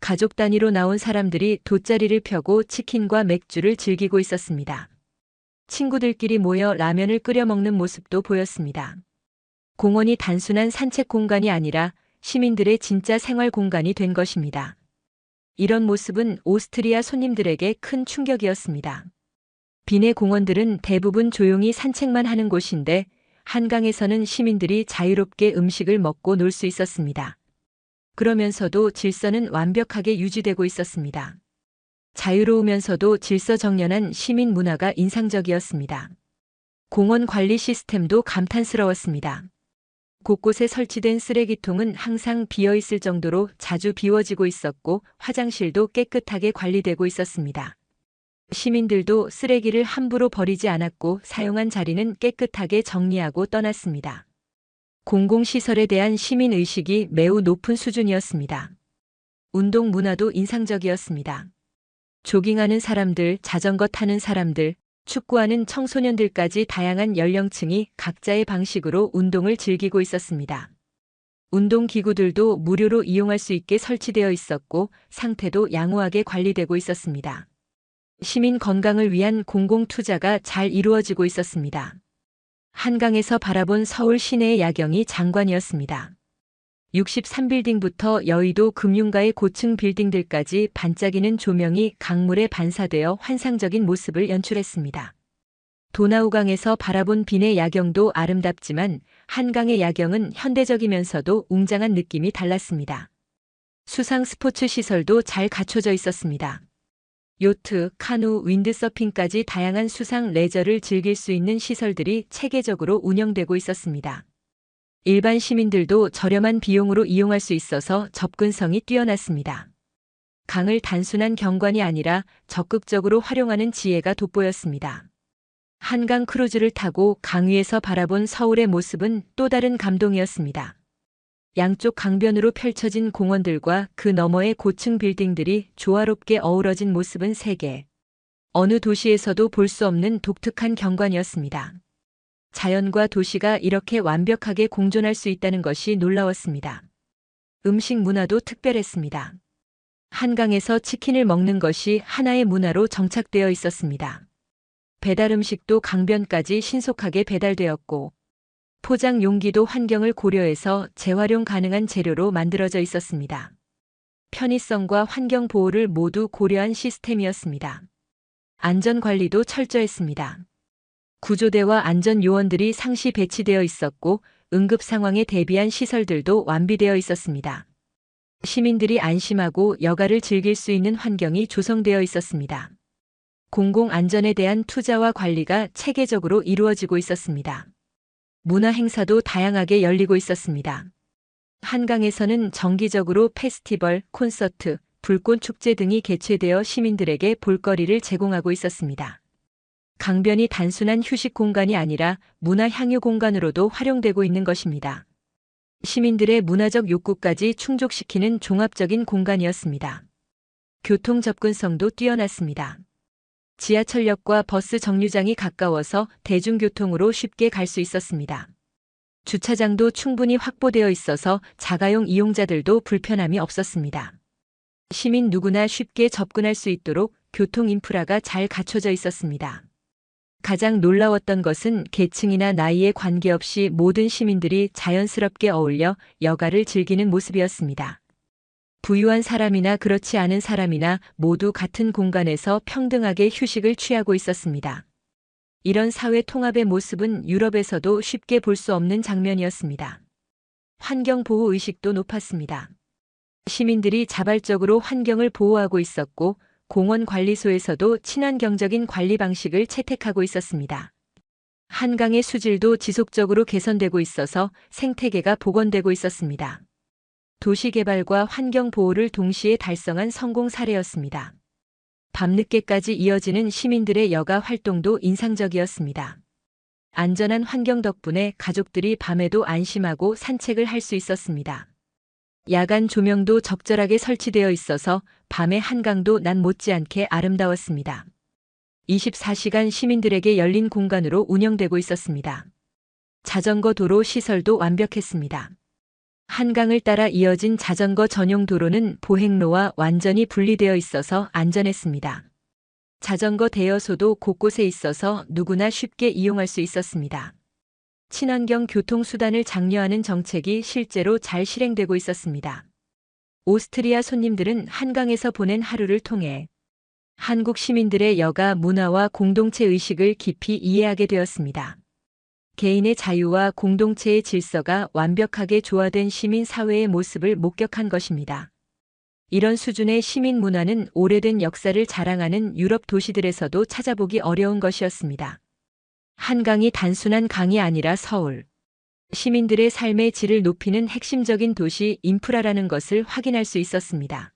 가족 단위로 나온 사람들이 돗자리를 펴고 치킨과 맥주를 즐기고 있었습니다. 친구들끼리 모여 라면을 끓여 먹는 모습도 보였습니다. 공원이 단순한 산책 공간이 아니라 시민들의 진짜 생활 공간이 된 것입니다. 이런 모습은 오스트리아 손님들에게 큰 충격이었습니다. 빈의 공원들은 대부분 조용히 산책만 하는 곳인데 한강에서는 시민들이 자유롭게 음식을 먹고 놀 수 있었습니다. 그러면서도 질서는 완벽하게 유지되고 있었습니다. 자유로우면서도 질서정연한 시민 문화가 인상적이었습니다. 공원 관리 시스템도 감탄스러웠습니다. 곳곳에 설치된 쓰레기통은 항상 비어 있을 정도로 자주 비워지고 있었고 화장실도 깨끗하게 관리되고 있었습니다. 시민들도 쓰레기를 함부로 버리지 않았고 사용한 자리는 깨끗하게 정리하고 떠났습니다. 공공시설에 대한 시민의식이 매우 높은 수준이었습니다. 운동 문화도 인상적이었습니다. 조깅하는 사람들, 자전거 타는 사람들, 축구하는 청소년들까지 다양한 연령층이 각자의 방식으로 운동을 즐기고 있었습니다. 운동기구들도 무료로 이용할 수 있게 설치되어 있었고 상태도 양호하게 관리되고 있었습니다. 시민 건강을 위한 공공투자가 잘 이루어지고 있었습니다. 한강에서 바라본 서울 시내의 야경이 장관이었습니다. 63빌딩부터 여의도 금융가의 고층 빌딩들까지 반짝이는 조명이 강물에 반사되어 환상적인 모습을 연출했습니다. 도나우강에서 바라본 빈의 야경도 아름답지만 한강의 야경은 현대적이면서도 웅장한 느낌이 달랐습니다. 수상 스포츠 시설도 잘 갖춰져 있었습니다. 요트, 카누, 윈드서핑까지 다양한 수상 레저를 즐길 수 있는 시설들이 체계적으로 운영되고 있었습니다. 일반 시민들도 저렴한 비용으로 이용할 수 있어서 접근성이 뛰어났습니다. 강을 단순한 경관이 아니라 적극적으로 활용하는 지혜가 돋보였습니다. 한강 크루즈를 타고 강 위에서 바라본 서울의 모습은 또 다른 감동이었습니다. 양쪽 강변으로 펼쳐진 공원들과 그 너머의 고층 빌딩들이 조화롭게 어우러진 모습은 세계 어느 도시에서도 볼 수 없는 독특한 경관이었습니다. 자연과 도시가 이렇게 완벽하게 공존할 수 있다는 것이 놀라웠습니다. 음식 문화도 특별했습니다. 한강에서 치킨을 먹는 것이 하나의 문화로 정착되어 있었습니다. 배달 음식도 강변까지 신속하게 배달되었고 포장 용기도 환경을 고려해서 재활용 가능한 재료로 만들어져 있었습니다. 편의성과 환경 보호를 모두 고려한 시스템이었습니다. 안전 관리도 철저했습니다. 구조대와 안전 요원들이 상시 배치되어 있었고 응급 상황에 대비한 시설들도 완비되어 있었습니다. 시민들이 안심하고 여가를 즐길 수 있는 환경이 조성되어 있었습니다. 공공 안전에 대한 투자와 관리가 체계적으로 이루어지고 있었습니다. 문화 행사도 다양하게 열리고 있었습니다. 한강에서는 정기적으로 페스티벌, 콘서트, 불꽃 축제 등이 개최되어 시민들에게 볼거리를 제공하고 있었습니다. 강변이 단순한 휴식 공간이 아니라 문화 향유 공간으로도 활용되고 있는 것입니다. 시민들의 문화적 욕구까지 충족시키는 종합적인 공간이었습니다. 교통 접근성도 뛰어났습니다. 지하철역과 버스 정류장이 가까워서 대중교통으로 쉽게 갈 수 있었습니다. 주차장도 충분히 확보되어 있어서 자가용 이용자들도 불편함이 없었습니다. 시민 누구나 쉽게 접근할 수 있도록 교통 인프라가 잘 갖춰져 있었습니다. 가장 놀라웠던 것은 계층이나 나이에 관계없이 모든 시민들이 자연스럽게 어울려 여가를 즐기는 모습이었습니다. 부유한 사람이나 그렇지 않은 사람이나 모두 같은 공간에서 평등하게 휴식을 취하고 있었습니다. 이런 사회 통합의 모습은 유럽에서도 쉽게 볼 수 없는 장면이었습니다. 환경보호 의식도 높았습니다. 시민들이 자발적으로 환경을 보호하고 있었고 공원관리소에서도 친환경적인 관리 방식을 채택하고 있었습니다. 한강의 수질도 지속적으로 개선되고 있어서 생태계가 복원되고 있었습니다. 도시개발과 환경보호를 동시에 달성한 성공 사례였습니다. 밤늦게까지 이어지는 시민들의 여가 활동도 인상적이었습니다. 안전한 환경 덕분에 가족들이 밤에도 안심하고 산책을 할 수 있었습니다. 야간 조명도 적절하게 설치되어 있어서 밤의 한강도 낮 못지않게 아름다웠습니다. 24시간 시민들에게 열린 공간으로 운영되고 있었습니다. 자전거 도로 시설도 완벽했습니다. 한강을 따라 이어진 자전거 전용 도로는 보행로와 완전히 분리되어 있어서 안전했습니다. 자전거 대여소도 곳곳에 있어서 누구나 쉽게 이용할 수 있었습니다. 친환경 교통수단을 장려하는 정책이 실제로 잘 실행되고 있었습니다. 오스트리아 손님들은 한강에서 보낸 하루를 통해 한국 시민들의 여가 문화와 공동체 의식을 깊이 이해하게 되었습니다. 개인의 자유와 공동체의 질서가 완벽하게 조화된 시민 사회의 모습을 목격한 것입니다. 이런 수준의 시민 문화는 오래된 역사를 자랑하는 유럽 도시들에서도 찾아보기 어려운 것이었습니다. 한강이 단순한 강이 아니라 서울, 시민들의 삶의 질을 높이는 핵심적인 도시 인프라라는 것을 확인할 수 있었습니다.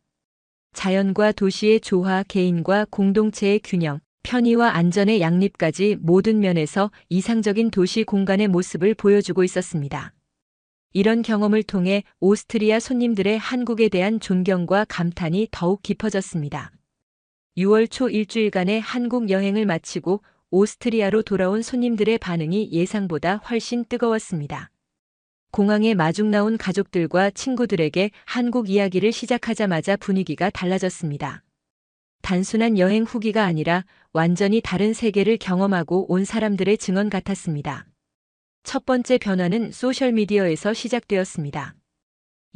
자연과 도시의 조화, 개인과 공동체의 균형, 편의와 안전의 양립까지 모든 면에서 이상적인 도시 공간의 모습을 보여주고 있었습니다. 이런 경험을 통해 오스트리아 손님들의 한국에 대한 존경과 감탄이 더욱 깊어졌습니다. 6월 초 일주일간의 한국 여행을 마치고 오스트리아로 돌아온 손님들의 반응이 예상보다 훨씬 뜨거웠습니다. 공항에 마중 나온 가족들과 친구들에게 한국 이야기를 시작하자마자 분위기가 달라졌습니다. 단순한 여행 후기가 아니라 완전히 다른 세계를 경험하고 온 사람들의 증언 같았습니다. 첫 번째 변화는 소셜미디어에서 시작되었습니다.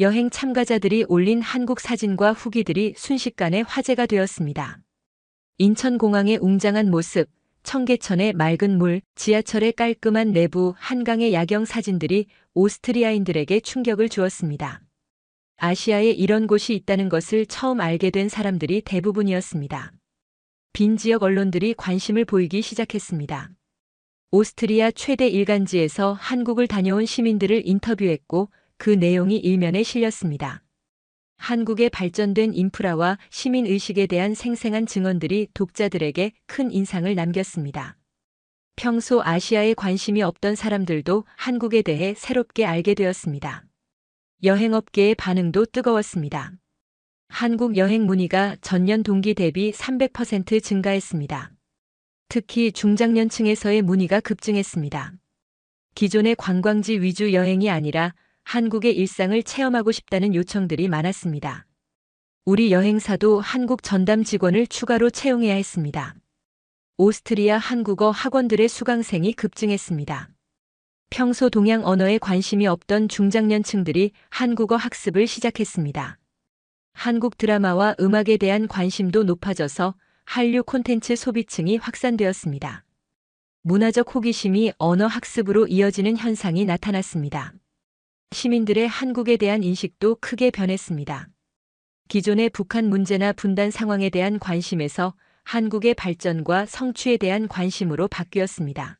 여행 참가자들이 올린 한국 사진과 후기들이 순식간에 화제가 되었습니다. 인천공항의 웅장한 모습, 청계천의 맑은 물, 지하철의 깔끔한 내부, 한강의 야경 사진들이 오스트리아인들에게 충격을 주었습니다. 아시아에 이런 곳이 있다는 것을 처음 알게 된 사람들이 대부분이었습니다. 빈 지역 언론들이 관심을 보이기 시작했습니다. 오스트리아 최대 일간지에서 한국을 다녀온 시민들을 인터뷰했고 그 내용이 일면에 실렸습니다. 한국의 발전된 인프라와 시민의식에 대한 생생한 증언들이 독자들에게 큰 인상을 남겼습니다. 평소 아시아에 관심이 없던 사람들도 한국에 대해 새롭게 알게 되었습니다. 여행업계의 반응도 뜨거웠습니다. 한국 여행 문의가 전년 동기 대비 300% 증가했습니다. 특히 중장년층에서의 문의가 급증했습니다. 기존의 관광지 위주 여행이 아니라 한국의 일상을 체험하고 싶다는 요청들이 많았습니다. 우리 여행사도 한국 전담 직원을 추가로 채용해야 했습니다. 오스트리아 한국어 학원들의 수강생이 급증했습니다. 평소 동양 언어에 관심이 없던 중장년층들이 한국어 학습을 시작했습니다. 한국 드라마와 음악에 대한 관심도 높아져서 한류 콘텐츠 소비층이 확산되었습니다. 문화적 호기심이 언어 학습으로 이어지는 현상이 나타났습니다. 시민들의 한국에 대한 인식도 크게 변했습니다. 기존의 북한 문제나 분단 상황에 대한 관심에서 한국의 발전과 성취에 대한 관심으로 바뀌었습니다.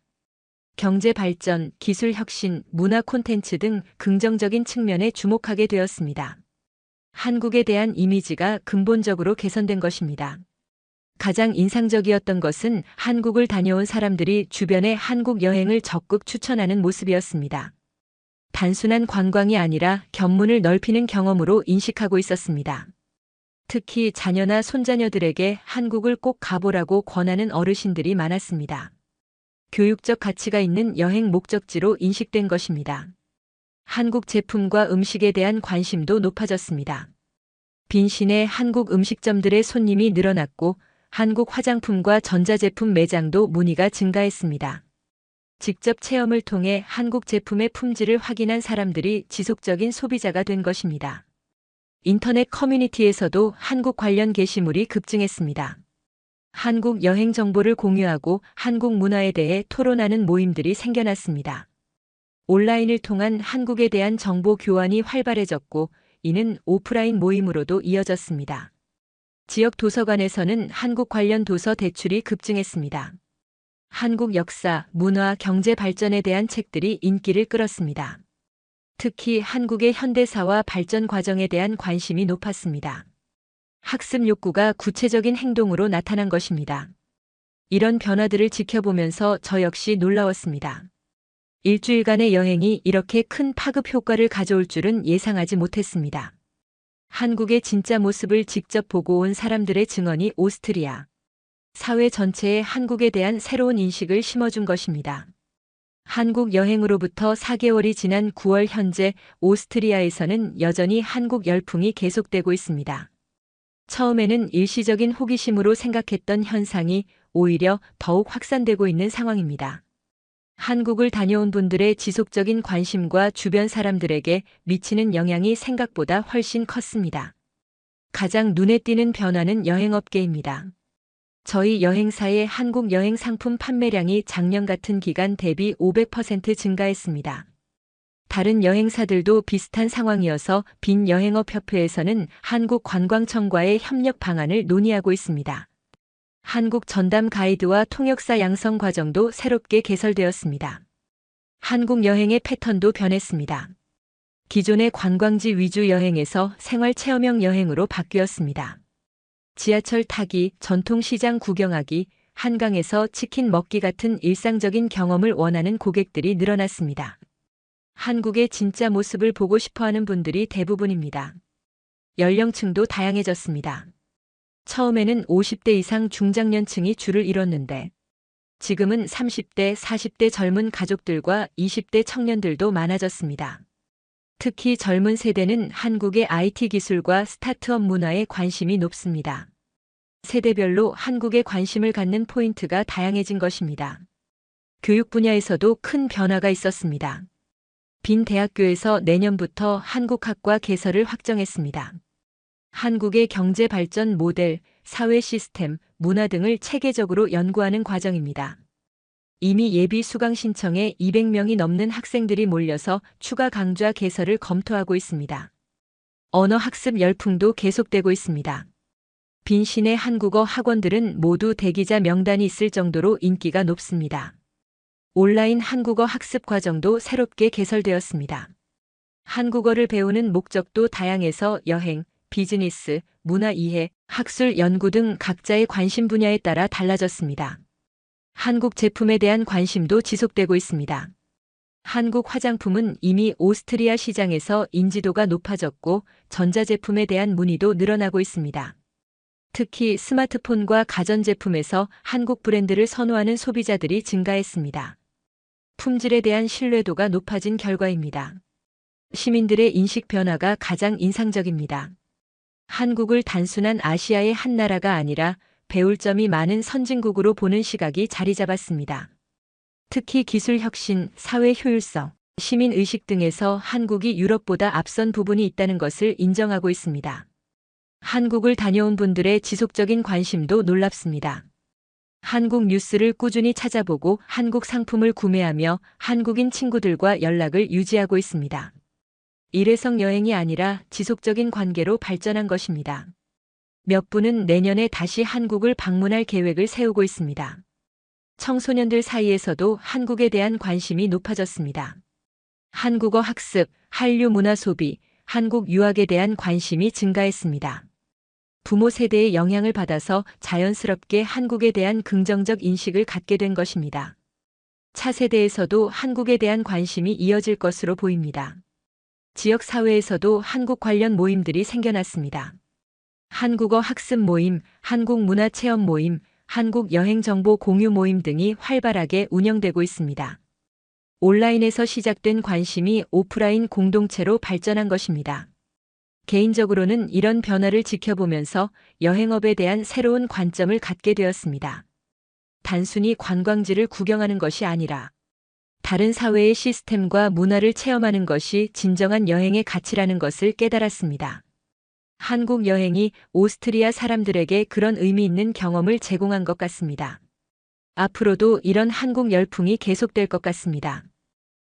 경제 발전, 기술 혁신, 문화 콘텐츠 등 긍정적인 측면에 주목하게 되었습니다. 한국에 대한 이미지가 근본적으로 개선된 것입니다. 가장 인상적이었던 것은 한국을 다녀온 사람들이 주변에 한국 여행을 적극 추천하는 모습이었습니다. 단순한 관광이 아니라 견문을 넓히는 경험으로 인식하고 있었습니다. 특히 자녀나 손자녀들에게 한국을 꼭 가보라고 권하는 어르신들이 많았습니다. 교육적 가치가 있는 여행 목적지로 인식된 것입니다. 한국 제품과 음식에 대한 관심도 높아졌습니다. 빈신의 한국 음식점들의 손님이 늘어났고 한국 화장품과 전자제품 매장도 문의가 증가했습니다. 직접 체험을 통해 한국 제품의 품질을 확인한 사람들이 지속적인 소비자가 된 것입니다. 인터넷 커뮤니티에서도 한국 관련 게시물이 급증했습니다. 한국 여행 정보를 공유하고 한국 문화에 대해 토론하는 모임들이 생겨났습니다. 온라인을 통한 한국에 대한 정보 교환이 활발해졌고 이는 오프라인 모임으로도 이어졌습니다. 지역 도서관에서는 한국 관련 도서 대출이 급증했습니다. 한국 역사, 문화, 경제 발전에 대한 책들이 인기를 끌었습니다. 특히 한국의 현대사와 발전 과정에 대한 관심이 높았습니다. 학습 욕구가 구체적인 행동으로 나타난 것입니다. 이런 변화들을 지켜보면서 저 역시 놀라웠습니다. 일주일간의 여행이 이렇게 큰 파급 효과를 가져올 줄은 예상하지 못했습니다. 한국의 진짜 모습을 직접 보고 온 사람들의 증언이 오스트리아 사회 전체에 한국에 대한 새로운 인식을 심어준 것입니다. 한국 여행으로부터 4개월이 지난 9월 현재 오스트리아에서는 여전히 한국 열풍이 계속되고 있습니다. 처음에는 일시적인 호기심으로 생각했던 현상이 오히려 더욱 확산되고 있는 상황입니다. 한국을 다녀온 분들의 지속적인 관심과 주변 사람들에게 미치는 영향이 생각보다 훨씬 컸습니다. 가장 눈에 띄는 변화는 여행업계입니다. 저희 여행사의 한국 여행 상품 판매량이 작년 같은 기간 대비 500% 증가했습니다. 다른 여행사들도 비슷한 상황이어서 빈여행업협회에서는 한국관광청과의 협력 방안을 논의하고 있습니다. 한국 전담 가이드와 통역사 양성 과정도 새롭게 개설되었습니다. 한국 여행의 패턴도 변했습니다. 기존의 관광지 위주 여행에서 생활 체험형 여행으로 바뀌었습니다. 지하철 타기, 전통시장 구경하기, 한강에서 치킨 먹기 같은 일상적인 경험을 원하는 고객들이 늘어났습니다. 한국의 진짜 모습을 보고 싶어하는 분들이 대부분입니다. 연령층도 다양해졌습니다. 처음에는 50대 이상 중장년층이 줄을 이뤘는데 지금은 30대, 40대 젊은 가족들과 20대 청년들도 많아졌습니다. 특히 젊은 세대는 한국의 IT 기술과 스타트업 문화에 관심이 높습니다. 세대별로 한국에 관심을 갖는 포인트가 다양해진 것입니다. 교육 분야에서도 큰 변화가 있었습니다. 빈 대학교에서 내년부터 한국학과 개설을 확정했습니다. 한국의 경제 발전 모델, 사회 시스템, 문화 등을 체계적으로 연구하는 과정입니다. 이미 예비 수강 신청에 200명이 넘는 학생들이 몰려서 추가 강좌 개설을 검토하고 있습니다. 언어 학습 열풍도 계속되고 있습니다. 빈신의 한국어 학원들은 모두 대기자 명단이 있을 정도로 인기가 높습니다. 온라인 한국어 학습 과정도 새롭게 개설되었습니다. 한국어를 배우는 목적도 다양해서 여행, 비즈니스, 문화 이해, 학술 연구 등 각자의 관심 분야에 따라 달라졌습니다. 한국 제품에 대한 관심도 지속되고 있습니다. 한국 화장품은 이미 오스트리아 시장에서 인지도가 높아졌고 전자제품에 대한 문의도 늘어나고 있습니다. 특히 스마트폰과 가전제품에서 한국 브랜드를 선호하는 소비자들이 증가했습니다. 품질에 대한 신뢰도가 높아진 결과입니다. 시민들의 인식 변화가 가장 인상적입니다. 한국을 단순한 아시아의 한 나라가 아니라 배울 점이 많은 선진국으로 보는 시각이 자리 잡았습니다. 특히 기술 혁신, 사회 효율성, 시민 의식 등에서 한국이 유럽보다 앞선 부분이 있다는 것을 인정하고 있습니다. 한국을 다녀온 분들의 지속적인 관심도 놀랍습니다. 한국 뉴스를 꾸준히 찾아보고 한국 상품을 구매하며 한국인 친구들과 연락을 유지하고 있습니다. 일회성 여행이 아니라 지속적인 관계로 발전한 것입니다. 몇 분은 내년에 다시 한국을 방문할 계획을 세우고 있습니다. 청소년들 사이에서도 한국에 대한 관심이 높아졌습니다. 한국어 학습, 한류 문화 소비, 한국 유학에 대한 관심이 증가했습니다. 부모 세대의 영향을 받아서 자연스럽게 한국에 대한 긍정적 인식을 갖게 된 것입니다. 차세대에서도 한국에 대한 관심이 이어질 것으로 보입니다. 지역 사회에서도 한국 관련 모임들이 생겨났습니다. 한국어 학습 모임, 한국 문화 체험 모임, 한국 여행 정보 공유 모임 등이 활발하게 운영되고 있습니다. 온라인에서 시작된 관심이 오프라인 공동체로 발전한 것입니다. 개인적으로는 이런 변화를 지켜보면서 여행업에 대한 새로운 관점을 갖게 되었습니다. 단순히 관광지를 구경하는 것이 아니라 다른 사회의 시스템과 문화를 체험하는 것이 진정한 여행의 가치라는 것을 깨달았습니다. 한국 여행이 오스트리아 사람들에게 그런 의미 있는 경험을 제공한 것 같습니다. 앞으로도 이런 한국 열풍이 계속될 것 같습니다.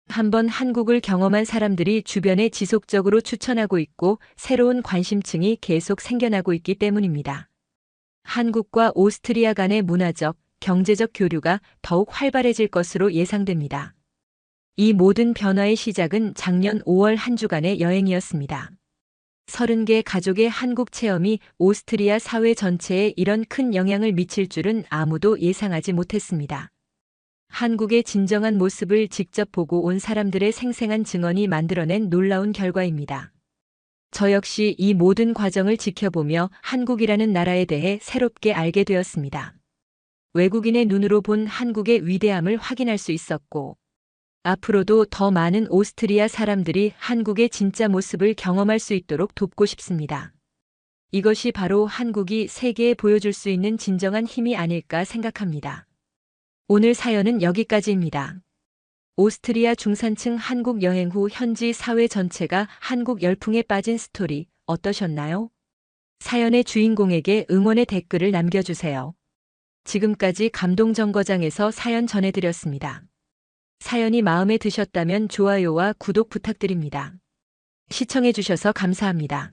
한번 한국을 경험한 사람들이 주변에 지속적으로 추천하고 있고 새로운 관심층이 계속 생겨나고 있기 때문입니다. 한국과 오스트리아 간의 문화적, 경제적 교류가 더욱 활발해질 것으로 예상됩니다. 이 모든 변화의 시작은 작년 5월 한 주간의 여행이었습니다. 30개 가족의 한국 체험이 오스트리아 사회 전체에 이런 큰 영향을 미칠 줄은 아무도 예상하지 못했습니다. 한국의 진정한 모습을 직접 보고 온 사람들의 생생한 증언이 만들어낸 놀라운 결과입니다. 저 역시 이 모든 과정을 지켜보며 한국이라는 나라에 대해 새롭게 알게 되었습니다. 외국인의 눈으로 본 한국의 위대함을 확인할 수 있었고, 앞으로도 더 많은 오스트리아 사람들이 한국의 진짜 모습을 경험할 수 있도록 돕고 싶습니다. 이것이 바로 한국이 세계에 보여줄 수 있는 진정한 힘이 아닐까 생각합니다. 오늘 사연은 여기까지입니다. 오스트리아 중산층 한국 여행 후 현지 사회 전체가 한국 열풍에 빠진 스토리 어떠셨나요? 사연의 주인공에게 응원의 댓글을 남겨주세요. 지금까지 감동정거장에서 사연 전해드렸습니다. 사연이 마음에 드셨다면 좋아요와 구독 부탁드립니다. 시청해주셔서 감사합니다.